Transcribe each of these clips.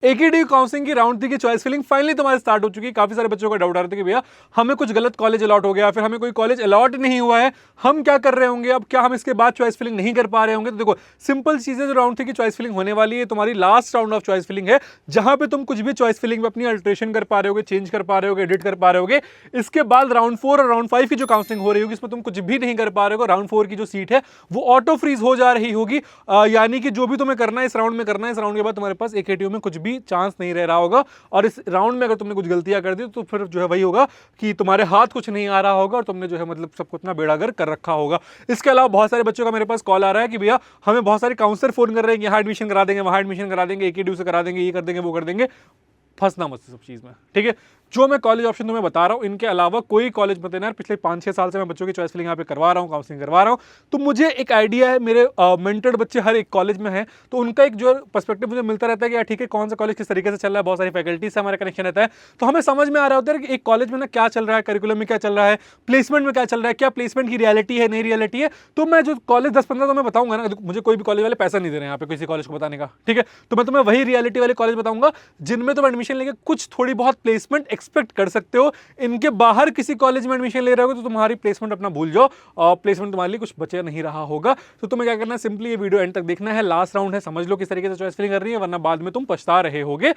एकेडी counselling की round 3 की choice filling finally तुम्हारे स्टार्ट हो चुकी है। काफी सारे बच्चों का डाउट आ रहा था कि भैया हमें कुछ गलत कॉलेज अलॉट हो गया, फिर हमें कोई कॉलेज अलॉट नहीं हुआ है, हम क्या कर रहे होंगे, अब क्या हम इसके बाद चॉइस फिलिंग नहीं कर पा रहे होंगे। तो देखो सिंपल चीजें, जो राउंड 3 की चॉइस फिलिंग होने वाली है तुम्हारी last round of choice filling है, जहां पे तुम कुछ भी चॉइस फिलिंग में अपनी अल्ट्रेशन कर पा रहे होगे, चेंज कर पा रहे होगे, एडिट कर पा रहे होगे। इसके बाद राउंड 4 और राउंड 5 की जो काउंसलिंग हो रही होगी, इसमें तुम कुछ भी नहीं कर पा रहे हो। राउंड 4 की जो सीट है वो ऑटो फ्रीज हो जा रही होगी, यानी कि जो भी तुम्हें करना है इस राउंड में करना है, इस राउंड के बाद तुम्हारे पास एकेटीयू में कुछ भी चांस नहीं रह रहा होगा। और इस राउंड में अगर तुमने कुछ गलतियां कर दी तो फिर जो है वही होगा कि तुम्हारे हाथ कुछ नहीं आ रहा होगा और तुमने जो है मतलब सब कुछ ना बेड़ागर कर रखा होगा। इसके अलावा बहुत सारे बच्चों का मेरे पास कॉल आ रहा है कि भैया हमें बहुत सारे काउंसलर फोन कर रहे हैं कि यहाँ एडमिशन करा देंगे, वहां एडमिशन करा देंगे, एकेटीयू से करा देंगे, ये कर देंगे, वो कर देंगे। फंसना मत सब चीज में, ठीक है। जो मैं कॉलेज ऑप्शन तुम्हें बता रहा हूं, इनके अलावा कोई कॉलेज मत लेना। पिछले 5-6 साल से मैं बच्चों की चॉइस फिलिंग यहाँ पे करवा रहा हूँ, काउंसलिंग करवा रहा हूँ, तो मुझे एक आइडिया है। मेरे मेंटर्ड बच्चे हर एक कॉलेज में हैं, तो उनका एक जो पर्सपेक्टिव मुझे मिलता रहता है कि यार ठीक है, कौन सा कॉलेज किस तरीके से चल रहा है, बहुत सारी फैकल्टी से हमारा कनेक्शन रहता है, तो हमें समझ में आ रहा होता है कि एक कॉलेज में ना क्या चल रहा है, करिकुलम में क्या चल रहा है, प्लेसमेंट में क्या चल रहा है, क्या प्लेसमेंट की रियलिटी है, नहीं रियलिटी है। तो मैं जो कॉलेज 10-15 तो मैं बताऊंगा ना, मुझे कोई भी कॉलेज वाले पैसा नहीं दे रहे हैं यहाँ पे किसी कॉलेज को बताने का, ठीक है। तो मैं तुम्हें वही रियलिटी वाले कॉलेज बताऊंगा जिनमें तुम एडमिशन लेके कुछ थोड़ी बहुत प्लेसमेंट एक्सपेक्ट कर सकते हो। इनके बाहर किसी कॉलेज में एडमिशन ले रहे हो तो तुम्हारी प्लेसमेंट अपना भूल जाओ, और प्लेसमेंट तुम्हारे लिए कुछ बचे नहीं रहा होगा। तो तुम्हें क्या करना है, सिंपली ये वीडियो एंड तक देखना है, लास्ट राउंड है, समझ लो किस तरीके से चॉइस फिलिंग कर रही है, वरना बाद में तुम पछता रहे होगे।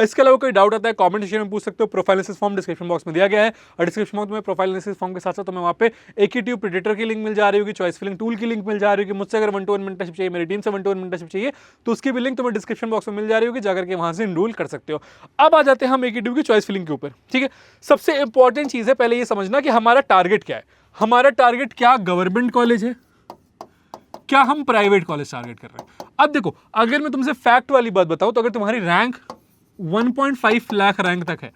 इसके अलावा कोई डाउट आता है कमेंट सेक्शन में पूछ सकते हो। Profile analysis form description box में दिया गया है, और डिस्क्रिप्शन बॉक्स में प्रोफाइल एनालिसिस फॉर्म के साथ साथ तुम्हें वहां पे एकेटीयू प्रेडिक्टर की लिंक मिल जा रही होगी, चॉइस फिलिंग टूल की लिंक मिल जा रही होगी। मुझसे अगर 1-to-1 मेंटरशिप चाहिए, मेरी टीम से 1-to-1 मेंटरशिप चाहिए, तो उसकी भी लिंक तुम्हें डिस्क्रिप्शन बॉक्स में मिल जा रही होगी, जाकर के वहां से इनरोल कर सकते हो। अब आ जाते हैं हम एकेटीयू की चॉइस फिलिंग के ऊपर, ठीक है। सबसे इंपॉर्टेंट चीज है पहले ये समझना कि हमारा टारगेट क्या है। हमारा टारगेट क्या गवर्नमेंट कॉलेज है, क्या हम प्राइवेट कॉलेज टारगेट कर रहे हैं। अब देखो, अगर मैं तुमसे फैक्ट वाली बात बताऊं, तो अगर तुम्हारी रैंक 1.5 लाख रैंक तक है,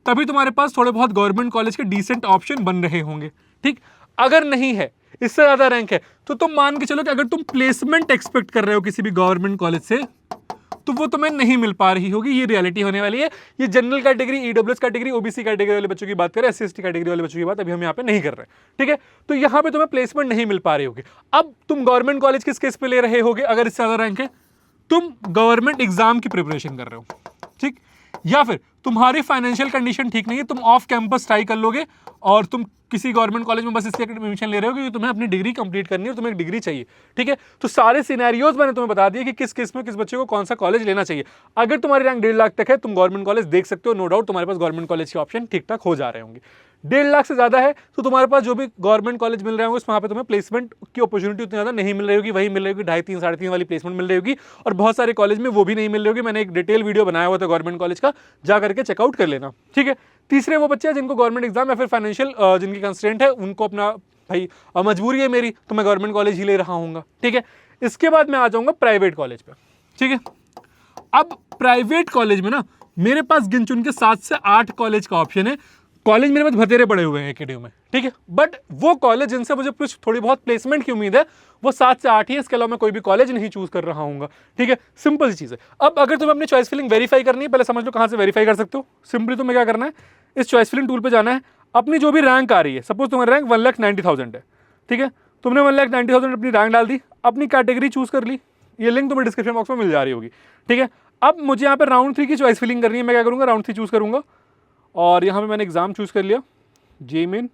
तभी तुम्हारे पास थोड़े बहुत गवर्नमेंट कॉलेज के डिसेंट ऑप्शन बन रहे होंगे, ठीक। अगर नहीं है, इससे ज्यादा रैंक है, तो तुम मान के चलो कि अगर तुम प्लेसमेंट एक्सपेक्ट कर रहे हो किसी भी गवर्नमेंट कॉलेज से, तो वो तुम्हें नहीं मिल पा रही होगी। ये रियलिटी होने वाली है। ये general category, EWS category, OBC category वाले बच्चों की बात करें, एससी एसटी कैटेगरी वाले बच्चों की बात अभी हम यहाँ पे नहीं कर रहे, ठीक है। तो यहाँ पे तुम्हें प्लेसमेंट नहीं मिल पा रही होगी। अब तुम गवर्नमेंट कॉलेज किस केस पे ले रहे होगे, अगर इससे ज्यादा रैंक है, तुम गवर्नमेंट एग्जाम की प्रिपरेशन कर रहे हो, ठीक, या फिर तुम्हारी फाइनेंशियल कंडीशन ठीक नहीं है, तुम ऑफ कैंपस ट्राई कर लोगे और तुम किसी गवर्नमेंट कॉलेज में बस इसलिए एडमिशन ले रहे हो क्योंकि तुम्हें अपनी डिग्री कंप्लीट करनी है और तुम्हें एक डिग्री चाहिए, ठीक है। तो सारे सिनेरियोज मैंने तुम्हें बता दिए कि किस केस में किस बच्चे को कौन सा कॉलेज लेना चाहिए। अगर तुम्हारी रैंक 1.5 लाख तक है, तुम गवर्नमेंट कॉलेज देख सकते हो, नो डाउट तुम्हारे पास गवर्नमेंट कॉलेज के ऑप्शन ठीक ठाक हो जा रहे होंगे। 1.5 लाख से ज्यादा है तो तुम्हारे पास जो भी गवर्नमेंट कॉलेज मिल रहे होंगे, वहां पे तुम्हें प्लेसमेंट की अपॉर्चुनिटी उतनी ज्यादा नहीं मिल रही होगी, वही मिल रही होगी 2.5, 3, 3.5 वाली प्लेसमेंट मिल रही होगी, और बहुत सारे कॉलेज में वो भी नहीं मिल रही होगी। मैंने एक डिटेल वीडियो बनाया हुआ था गवर्नमेंट कॉलेज का, जा करके चेकआउट कर लेना, ठीक है। तीसरे वो बच्चे हैं जिनको गवर्नमेंट एग्जाम या फिर फाइनेंशियल जिनकी कंस्ट्रेंट है, उनको अपना भाई मजबूरी है मेरी, तो मैं गवर्नमेंट कॉलेज ही ले रहा हूँ, ठीक है। इसके बाद मैं आ जाऊंगा प्राइवेट कॉलेज पे, ठीक है। अब प्राइवेट कॉलेज में ना मेरे पास गिन चुन के 7 से 8 कॉलेज का ऑप्शन है। कॉलेज मेरे पास बतेरे पड़े हुए हैं एकेडमी में, ठीक है, बट वो कॉलेज जिनसे मुझे कुछ थोड़ी बहुत प्लेसमेंट की उम्मीद है, वो 7 से 8 ही है। इसके अलावा मैं कोई भी कॉलेज नहीं चूज कर रहा हूँ, ठीक है। सिंपल सी चीज है। अब अगर तुम्हें अपनी चॉइस फिलिंग वेरीफाई करनी है, पहले समझ लो कहां से वेरीफाई कर सकते हो। सिंपली तुम्हें क्या करना है, इस चॉइस फिलिंग टूल पे जाना है, अपनी जो भी रैंक आ रही है, सपोज तुम्हारी रैंक 1,90,000 है, ठीक है, तुमने 1,90,000 अपनी रैंक डाल दी, अपनी कैटेगरी चूज कर ली, ये लिंक तुम्हें डिस्क्रिप्शन बॉक्स में मिल जा रही होगी, ठीक है। अब मुझे यहाँ पे राउंड 3 की चॉइस फिलिंग करनी है। मैं क्या करूँगा, राउंड 3 चूज करूँगा, और यहाँ पे मैंने एग्जाम चूज कर लिया, जेमेन,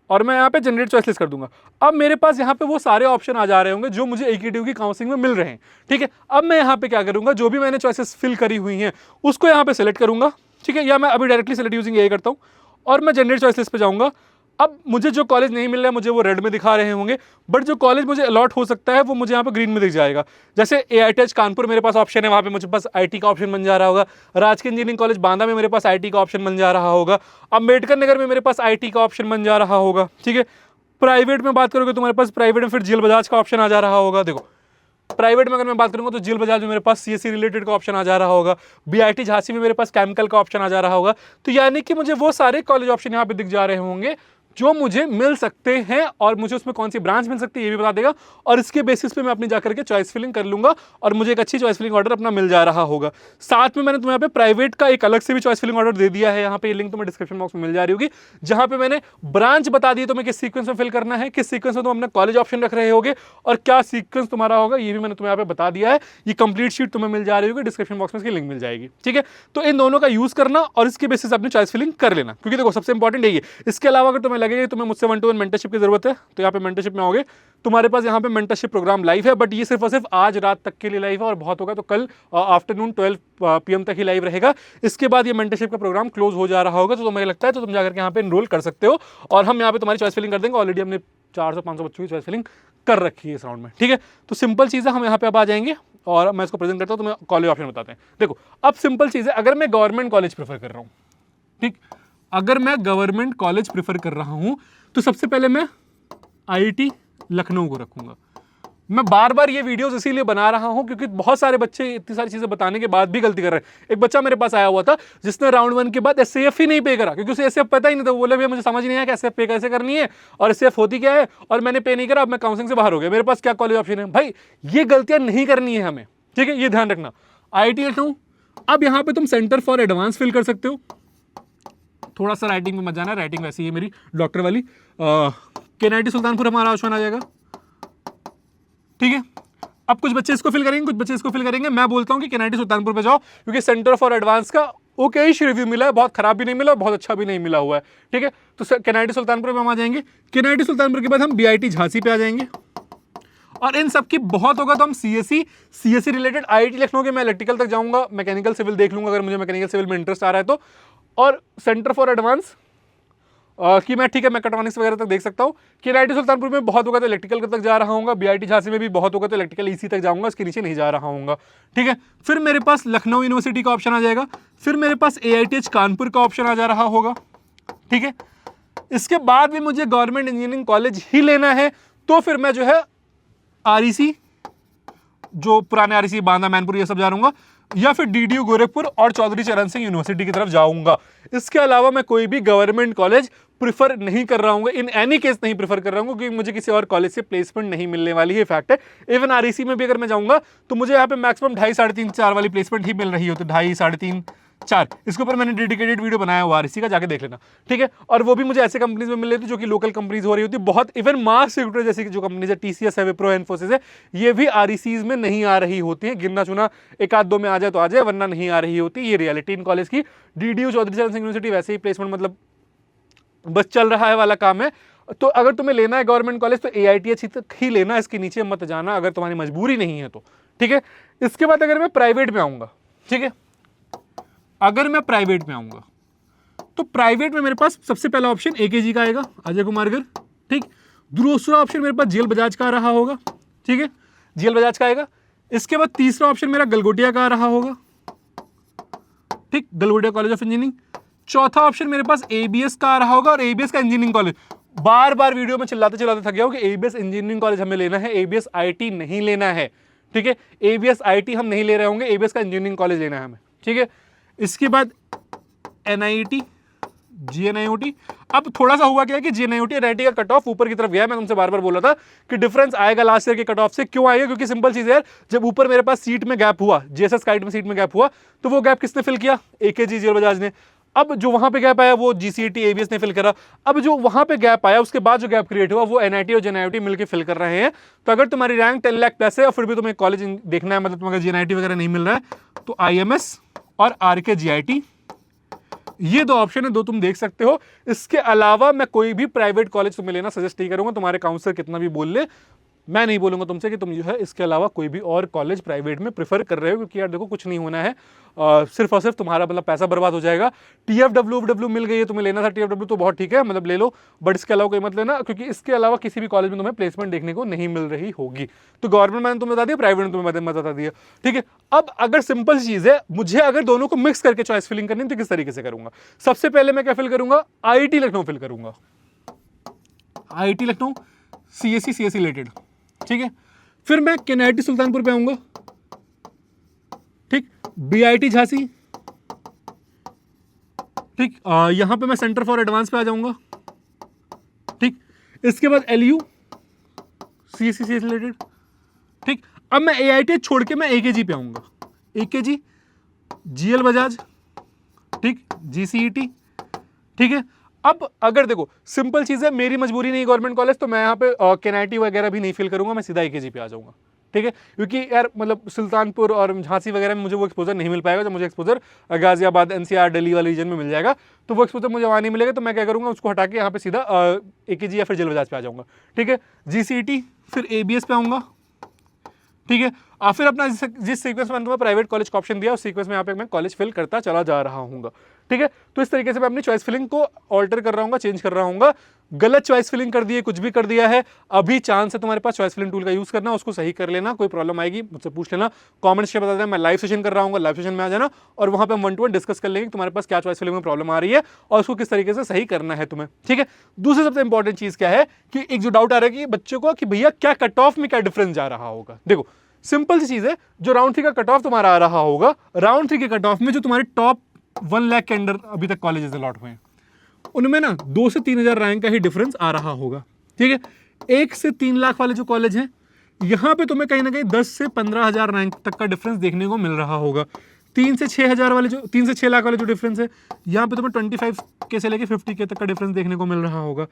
और मैं यहाँ पे जनरेट चॉइस लिस्ट कर दूंगा। अब मेरे पास यहाँ पे वो सारे ऑप्शन आ जा रहे होंगे जो मुझे एकेटीयू की काउंसलिंग में मिल रहे हैं, ठीक है। अब मैं यहाँ पे क्या करूँगा, जो भी मैंने चॉइसेस फिल करी हुई हैं उसको यहाँ पे सेलेक्ट करूँगा, ठीक है, या मैं अभी डायरेक्टली सेलेक्ट यूजिंग यही करता हूँ, और मैं जनरेट चॉइस लिस्ट पे जाऊँगा। अब मुझे जो कॉलेज नहीं मिल रहा है, मुझे वो रेड में दिखा रहे होंगे, बट जो कॉलेज मुझे अलॉट हो सकता है वो मुझे यहाँ पे ग्रीन में दिख जाएगा। जैसे AITH कानपुर मेरे पास ऑप्शन है, वहाँ पे मुझे पास IT का ऑप्शन बन जा रहा होगा। राजकीय इंजीनियरिंग कॉलेज बांदा में मेरे पास IT का ऑप्शन बन जा रहा होगा। अम्बेडकर नगर में मेरे पास IT का ऑप्शन बन जा रहा होगा, ठीक है। प्राइवेट में बात करोगे तुम्हारे पास प्राइवेट में फिर जीएल बजाज का ऑप्शन आ जा रहा होगा। देखो प्राइवेट में अगर मैं बात करूंगा तो जीएल बजाज में मेरे पास CSE रिलेटेड का ऑप्शन आ जा रहा होगा, BIT झांसी में मेरे पास केमिकल का ऑप्शन आ जा रहा होगा। तो यानी कि मुझे वो सारे कॉलेज ऑप्शन यहाँ पे दिख जा रहे होंगे जो मुझे मिल सकते हैं और मुझे उसमें कौन सी ब्रांच मिल सकती है ये भी बता देगा, और इसके बेसिस पे मैं अपनी जाकर के चॉइस फिलिंग कर लूंगा और मुझे एक अच्छी चॉइस फिलिंग ऑर्डर अपना मिल जा रहा होगा। साथ में मैंने तुम्हें यहाँ पे प्राइवेट का एक अलग से भी चॉइस फिलिंग ऑर्डर दे दिया है, यहाँ पे लिंक तुम्हें डिस्क्रिप्शन बॉक्स में मिल जा रही होगी, जहां पे मैंने ब्रांच बता दी तुम्हें किस सीक्वेंस में फिल करना है, किस सीक्वेंस में तुम अपना कॉलेज ऑप्शन रख रहे होगे और क्या सीक्वेंस तुम्हारा होगा, ये भी मैंने तुम्हें यहाँ पे बता दिया है। ये कंप्लीट शीट तुम्हें मिल जा रही होगी, डिस्क्रिप्शन बॉक्स में इसकी लिंक मिल जाएगी, ठीक है। तो इन दोनों का यूज करना और इसके बेसिस अपनी चॉइस फिलिंग कर लेना, क्योंकि देखो सबसे इंपॉर्टेंट यही है। इसके अलावा अगर तुम्हें लगेगा तुम्हें मुझसे 1-to-1 मेंटरशिप की जरूरत है तो यहाँ पे मेंटरशिप में आओगे, तुम्हारे पास यहाँ पे मेंटरशिप प्रोग्राम लाइव है, बट ये सिर्फ और सिर्फ आज रात तक के लिए लाइव है और बहुत होगा तो कल आफ्टरनून 12 PM तक ही लाइव रहेगा। इसके बाद ये मेंटरशिप का प्रोग्राम क्लोज हो जा रहा होगा, तो तुम्हें लगता है तो तुम जाकर के यहाँ पे एनरोल कर सकते हो और हम यहाँ पे तुम्हारी चॉइस फिलिंग कर देंगे। ऑलरेडी हमने 400-500 बच्चों की चॉइस फिलिंग कर रखी है इस राउंड में, ठीक है। तो सिंपल चीज़ है, हम यहाँ पे अब आ जाएंगे और मैं इसको प्रेजेंट करता हूँ, तुम्हें कॉलेज ऑप्शन बताते हैं। देखो अब सिंपल चीज़ है, अगर मैं गवर्नमेंट कॉलेज प्रेफर कर रहा हूँ, ठीक, अगर मैं गवर्नमेंट कॉलेज प्रेफर कर रहा हूँ तो सबसे पहले मैं IIT लखनऊ को रखूंगा। मैं बार बार ये वीडियोस इसीलिए बना रहा हूं क्योंकि बहुत सारे बच्चे इतनी सारी चीजें बताने के बाद भी गलती कर रहे हैं। एक बच्चा मेरे पास आया हुआ था जिसने राउंड 1 के बाद SAF ही नहीं पे करा, क्योंकि उसे SAF पता ही नहीं था। बोले भैया मुझे समझ नहीं आया कि SAF पे कैसे करनी है और SAF होती क्या है, और मैंने पे नहीं करा, अब मैं काउंसलिंग से बाहर हो गया, मेरे पास क्या कॉलेज ऑप्शन है। भाई ये गलतियां नहीं करनी है हमें, ठीक है, ये ध्यान रखना। IIT लखनऊ, अब यहाँ पे तुम सेंटर फॉर एडवांस फिल कर सकते हो। थोड़ा सा राइटिंग में मत जाना, राइटिंग वैसी है मेरी डॉक्टर वाली। KNIT सुल्तानपुर हमारा ऑप्शन आ जाएगा, ठीक है। अब कुछ बच्चे इसको फिल करेंगे, कुछ बच्चे इसको फिल करेंगे। मैं बोलता हूं कि KNIT सुल्तानपुर पे जाओ, क्योंकि सेंटर फॉर एडवांस का ओके ही रिव्यू मिला है, बहुत खराब भी नहीं मिला, बहुत अच्छा भी नहीं मिला हुआ है, ठीक है। तो KNIT सुल्तानपुर पे हम आ जाएंगे। KNIT सुल्तानपुर के बाद हम BIT झांसी पे आ जाएंगे, और इन सब की बहुत होगा तो हम CSE रिलेटेड IIT लखनऊ के मैं इलेक्ट्रिकल तक जाऊंगा, मैकेनिकल सिविल देख लूंगा अगर मुझे मैकेनिकल सिविल में इंटरेस्ट आ रहा है तो। और सेंटर फॉर एडवांस कि मैं ठीक है मैकेट्रॉनिक्स वगैरह तक देख सकता हूँ। KNIT सुल्तानपुर में बहुत होगा तो इलेक्ट्रिकल तक जा रहा हूँ, BIT झांसी में भी बहुत होगा तो इलेक्ट्रिकल EC तक जाऊंगा, इसके नीचे नहीं जा रहा हूँ, ठीक है। फिर मेरे पास लखनऊ यूनिवर्सिटी का ऑप्शन आ जाएगा, फिर मेरे पास AITH कानपुर का ऑप्शन आ जा रहा होगा, ठीक है। इसके बाद भी मुझे गवर्नमेंट इंजीनियरिंग कॉलेज ही लेना है तो फिर मैं जो है REC, जो पुराने REC बांदा मैनपुर ये सब जा रहूंगा, या फिर DDU गोरखपुर और चौधरी चरण सिंह यूनिवर्सिटी की तरफ जाऊंगा। इसके अलावा मैं कोई भी गवर्नमेंट कॉलेज प्रिफर नहीं कर रहा हूँ, इन एनी केस नहीं प्रिफर कर रहा हूँ, क्योंकि मुझे किसी और कॉलेज से प्लेसमेंट नहीं मिलने वाली है, फैक्ट है। इवन REC में भी अगर मैं जाऊंगा तो मुझे यहाँ पे मैक्सिमम 2.5, 3.5, 4 वाली प्लेसमेंट ही मिल रही हो, तो 2.5, 3.5, 4 इसके ऊपर मैंने डेडिकेटेड वीडियो बनाया हुआ REC का, जाके देख लेना, ठीक है। और वो भी मुझे ऐसे कंपनीज में मिल रही थी जो कि लोकल कंपनीज हो रही होती बहुत, इवन मास रिक्रूटर जैसी जो कंपनीज है, TCS है, विप्रो है, इन्फोसिस है, ये भी RECs में नहीं आ रही होती है। गिनना चुना एक आध दो में आ जाए तो आ जाए, वरना नहीं आ रही होती, ये रियलिटी इन कॉलेज की। DDU चौधरी चरण सिंह यूनिवर्सिटी वैसे ही प्लेसमेंट मतलब बस चल रहा है वाला काम है। तो अगर तुम्हें लेना है गवर्नमेंट कॉलेज तो AITH तक ही लेना, इसके नीचे मत जाना अगर तुम्हारी मजबूरी नहीं है तो, ठीक है। इसके बाद अगर मैं प्राइवेट में आऊंगा, ठीक है, अगर मैं प्राइवेट में आऊंगा तो प्राइवेट में मेरे पास सबसे पहला ऑप्शन AKG का आएगा, अजय कुमार गर्ग, ठीक। दूसरा ऑप्शन मेरे पास GL बजाज का आ रहा होगा, ठीक है, GL बजाज का आएगा। इसके बाद तीसरा ऑप्शन मेरा गलगोटिया का आ रहा होगा, ठीक, गलगोटिया कॉलेज ऑफ इंजीनियरिंग। चौथा ऑप्शन मेरे पास ABS का आ रहा होगा, और ABS का इंजीनियरिंग कॉलेज, बार बार वीडियो में चिल्लाते चिल्लाते थक गया हूं कि ABS इंजीनियरिंग कॉलेज हमें लेना है, ABS IIT नहीं लेना है, ठीक है। ABS IIT हम नहीं ले रहे होंगे, ABS का इंजीनियरिंग कॉलेज लेना है हमें, ठीक है। इसके बाद NIT, GNIOT। अब थोड़ा सा हुआ क्या कि GNIOT NIT का कट ऑफ ऊपर की तरफ गया, मैं तुमसे बार बार बोला था कि डिफरेंस आएगा लास्ट ईयर के कट ऑफ से। क्यों आएगा? क्योंकि सिंपल चीज है यार, जब ऊपर मेरे पास सीट में गैप हुआ, JSS काइट में सीट में गैप हुआ, तो वो गैप किसने फिल किया? AKG GL बजाज ने। अब जो वहां पे गैप आया वो GCET ABS ने फिल करा। अब जो वहां पे गैप आया उसके बाद जो गैप क्रिएट हुआ वो NIT और GNIOT मिलकर फिल कर रहे हैं। तो अगर तुम्हारी रैंक 10 लाख प्लस है और फिर भी तुम्हें कॉलेज देखना है, मतलब तुम्हें GNIT वगैरह नहीं मिल रहा है, तो IMS और RK GIT, ये दो ऑप्शन है, दो तुम देख सकते हो। इसके अलावा मैं कोई भी प्राइवेट कॉलेज तुम्हें लेना सजेस्ट नहीं करूंगा, तुम्हारे काउंसलर कितना भी बोल ले, मैं नहीं बोलूंगा तुमसे कि तुम जो है इसके अलावा कोई भी और कॉलेज प्राइवेट में प्रेफर कर रहे हो, क्योंकि यार देखो कुछ नहीं होना है, सिर्फ और सिर्फ तुम्हारा मतलब पैसा बर्बाद हो जाएगा। TFW मिल गई है, तुम्हें लेना था TFW तो बहुत ठीक है, मतलब ले लो, बट इसके अलावा कोई मत लेना, क्योंकि इसके अलावा किसी भी कॉलेज में तुम्हें प्लेसमेंट देखने को नहीं मिल रही होगी। तो गवर्नमेंट मैंने तुम्हें बता दिया, प्राइवेट में तुम्हें बता दिया, ठीक है। अब अगर सिंपल चीज है, मुझे अगर दोनों को मिक्स करके चॉइस फिलिंग करनी है तो किस तरीके से करूंगा? सबसे पहले मैं क्या फिल करूंगा? IIT लखनऊ फिल करूंगा, IIT लखनऊ CSE रिलेटेड, ठीक है। फिर मैं KNIT सुल्तानपुर पे आऊंगा, ठीक, BIT झांसी, ठीक, यहां पे मैं सेंटर फॉर एडवांस पे आ जाऊंगा, इसके बाद LU CSE से रिलेटेड, ठीक। अब मैं AIT छोड़ के मैं AKG पे आऊंगा, AKG GL बजाज, ठीक, GCET, ठीक है। अब अगर देखो सिंपल चीज है, मेरी मजबूरी नहीं गवर्नमेंट कॉलेज, तो मैं यहाँ पे KNIT वगैरह भी नहीं फिल करूंगा, मैं सीधा AKG पे आ जाऊंगा, ठीक है। क्योंकि यार मतलब सुल्तानपुर और झांसी वगैरह में मुझे वो एक्सपोजर नहीं मिल पाएगा, जो मुझे एक्सपोजर गाजियाबाद NCR दिल्ली वाले रीजन में मिल जाएगा, तो वो एक्सपोजर मुझे वहाँ नहीं मिलेगा। तो मैं क्या करूँगा, उसको हटा के यहाँ पे सीधा AKG या फिर जेल बजाज पे आ जाऊँगा, ठीक है। GCET फिर ABS पे आऊँगा, ठीक है। फिर अपना जिस सीक्वेंस में तुम्हें प्राइवेट कॉलेज का ऑप्शन दिया, उस सीक्वेंस में यहाँ पे मैं कॉलेज फिल करता चला जा रहा हूँ, ठीक है। तो इस तरीके से मैं अपनी चॉइस फिलिंग को ऑल्टर कर रहा हूँ, चेंज कर रहा हूँ। गलत चॉइस फिलिंग कर दी है, कुछ भी कर दिया है, अभी चांस है तुम्हारे पास चॉइस फिलिंग टूल का यूज करना, उसको सही कर लेना। कोई प्रॉब्लम आएगी मुझसे पूछ लेना, कमेंट्स में बता देना। मैं लाइव सेशन कर रहा हूँ, लाइव सेशन में आ जाना और वहां पे हम 1-to-1 डिस्कस कर लेंगे कि तुम्हारे पास क्या चॉइस फिलिंग में प्रॉब्लम आ रही है और उसको किस तरीके से सही करना है तुम्हें, ठीक है। दूसरी सबसे इंपॉर्टेंट चीज क्या है कि एक जो डाउट आ रहा है कि बच्चों को कि भैया क्या कट ऑफ में क्या डिफरेंस जा रहा होगा। देखो सिंपल सी चीज है, जो राउंड 3 का कट ऑफ तुम्हारा आ रहा होगा, राउंड 3 के कट ऑफ में जो तुम्हारे टॉप 1 लाख के अंडर अभी तक कॉलेजेस अलॉट हुए हैं, उनमें ना 2 से 3 हजार रैंक का ही डिफरेंस आ रहा होगा, ठीक है। 1 से 3 लाख वाले जो कॉलेज हैं, यहां पे तुम्हें कहीं ना कहीं 10 से 15 हजार रैंक तक का डिफरेंस देखने को मिल रहा होगा। 3 से 6 हजार वाले जो 3 से 6 लाख वाले जो डिफरेंस है, यहाँ पे तुम्हें 25 के से लेके 50 के तक का डिफरेंस देखने को मिल रहा होगा।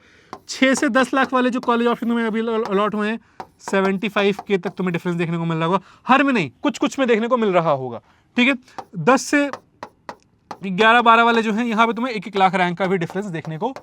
6 से 10 लाख वाले जो कॉलेज ऑप्शन तुम्हें अभी अलॉट हुए हैं, 75 के तक तुम्हें डिफरेंस देखने को मिल रहा होगा। हर में नहीं, कुछ कुछ में देखने को मिल रहा होगा, ठीक है। 10 से 11-12 वाले जो हैं, यहाँ पे तुम्हें 1-1 लाख रैंक का भी डिफरेंस देखने को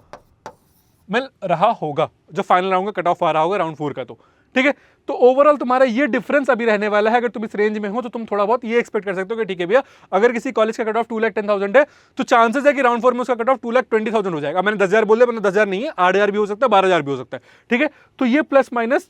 मिल रहा होगा, जो फाइनल राउंड का कट ऑफ आ रहा होगा राउंड 4 का, तो ठीक है। तो ओवरऑल तुम्हारा ये डिफरेंस अभी रहने वाला है। अगर तुम इस रेंज में हो तो तुम थोड़ा बहुत ये एक्सपेक्ट कर सकते हो कि ठीक है भैया, अगर किसी कॉलेज का कट ऑफ 2,10,000 है, तो चांसेस है कि राउंड 4 में उसका कट ऑफ 2,20,000 हो जाएगा। मैंने 10,000 बोल दिया, मैंने 10,000 नहीं है, 8,000 भी हो सकता है, 12,000 भी हो सकता है, ठीक है। तो ये प्लस माइनस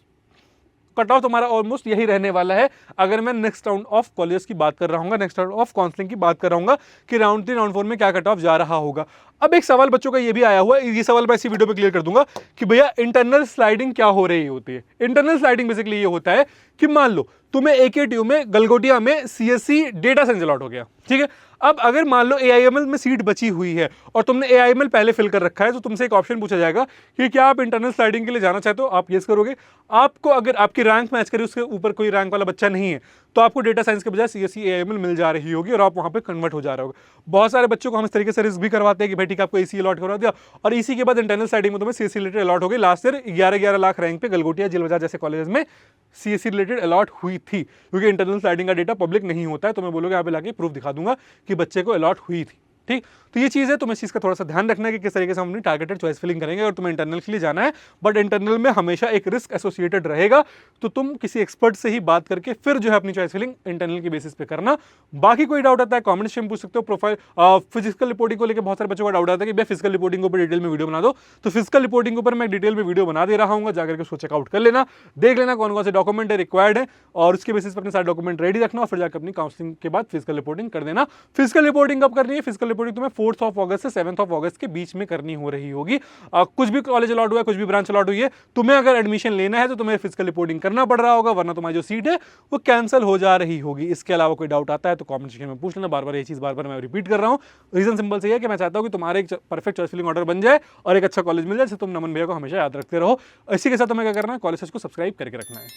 कट ऑफ तुम्हारा ऑलमोस्ट यही रहने वाला है। अगर मैं नेक्स्ट राउंड ऑफ कॉलेज की बात कर रहा हूँ, नेक्स्ट राउंड ऑफ काउंसलिंग की बात कर रहा हूँ कि राउंड 3 राउंड 4 में क्या कट ऑफ जा रहा होगा। अब एक सवाल बच्चों का ये भी आया हुआ है, ये सवाल मैं इसी वीडियो में क्लियर कर दूंगा कि भैया इंटरनल स्लाइडिंग क्या हो रही होती है। इंटरनल स्लाइडिंग बेसिकली ये होता है कि मान लो तुम्हें AKTU में गलगोटिया में CSE डेटा साइंस अलॉट हो गया, ठीक है। अब अगर मान लो AIML में सीट बची हुई है और तुमने AIML पहले फिल कर रखा है, तो तुमसे एक ऑप्शन पूछा जाएगा कि क्या आप इंटरनल स्लाइडिंग के लिए जाना चाहते हो। आप यस करोगे। आपको अगर आपकी रैंक मैच करे, उसके ऊपर कोई रैंक वाला बच्चा नहीं है, तो आपको डेटा साइंस के बजाय CSE AIML मिल जा रही होगी और आप वहां पे कन्वर्ट हो जा रहे होगे। बहुत सारे बच्चों को हम इस तरीके से रिस्क भी करवाते हैं कि भाई ठीक है आपको EC अलॉट करवा दिया और EC के बाद इंटरनल स्लाइडिंग में तुम्हें CSE रिलेटेड अलॉट हो गई। लास्ट ईयर 11-11 लाख रैंक पे गलगोटिया, जेल बजाज जैसे कॉलेज में CSE रिलेटेड अलॉट हुई थी, क्योंकि इंटरनल स्लाइडिंग का डेटा पब्लिक नहीं होता है। तो मैं बोलोगे यहाँ पे लाके प्रूफ दिखा दूंगा कि बच्चे को अलॉट हुई थी, ठीक। तो ये चीज़ है, तुम्हें इस चीज़ का थोड़ा सा ध्यान रखना है कि किस तरीके से हम अपनी टारगेटेड चॉइस फिलिंग करेंगे। और तुम्हें इंटरनल के लिए जाना है, बट इंटरनल में हमेशा एक रिस्क एसोसिएटेड रहेगा, तो तुम किसी एक्सपर्ट से ही बात करके फिर जो है अपनी चॉइस फिलिंग इंटरनल के बेसिस पे करना। बाकी कोई डाउट आता है कमेंट्स में पूछ सकते हो। प्रोफाइल फिजिकल रिपोर्टिंग को लेकर बहुत सारे बच्चों का डाउट आता है कि भाई फिजिकल रिपोर्टिंग के ऊपर डिटेल में वीडियो बना दो, तो फिजिकल रिपोर्टिंग के ऊपर मैं डिटेल में वीडियो बना दे रहा हूँ, जाकर के उसको चेकआउट कर लेना, देख लेना कौन कौन से डॉक्यूमेंट रिक्वायर्ड है और उसके बेसिस पर अपने सारे डॉक्यूमेंट रेडी रखना और फिर जाकर अपनी काउंसलिंग के बाद फिजिकल रिपोर्टिंग कर देना। फिजिकल रिपोर्टिंग कब करनी है? फिजिकल रिपोर्टिंग तुम्हें 4 अगस्त से 7 अगस्त के बीच में करनी हो रही होगी। कुछ भी कॉलेज अलॉट हुआ है, कुछ भी ब्रांच अलॉट हुई है, तुम्हें अगर एडमिशन लेना है तो तुम्हें फिजिकल रिपोर्टिंग करना पड़ रहा होगा, वरना तुम्हारी जो सीट है वो कैंसिल हो जा रही होगी। इसके अलावा कोई डाउट आता है तो कमेंट सेक्शन में पूछ लेना। बार बार ये चीज बार मैं रिपीट कर रहा हूँ। रीजन सिंपल से है कि मैं चाहता हूँ कि तुम्हारे एक परफेक्ट चॉइस फिलिंग ऑर्डर बन जाए और एक अच्छा कॉलेज मिल जाए, जिसे तुम नमन भैया को हमेशा याद रखते रहो। इसी के साथ तुम्हें क्या करना है, कॉलेज को सब्सक्राइब करके रखना है।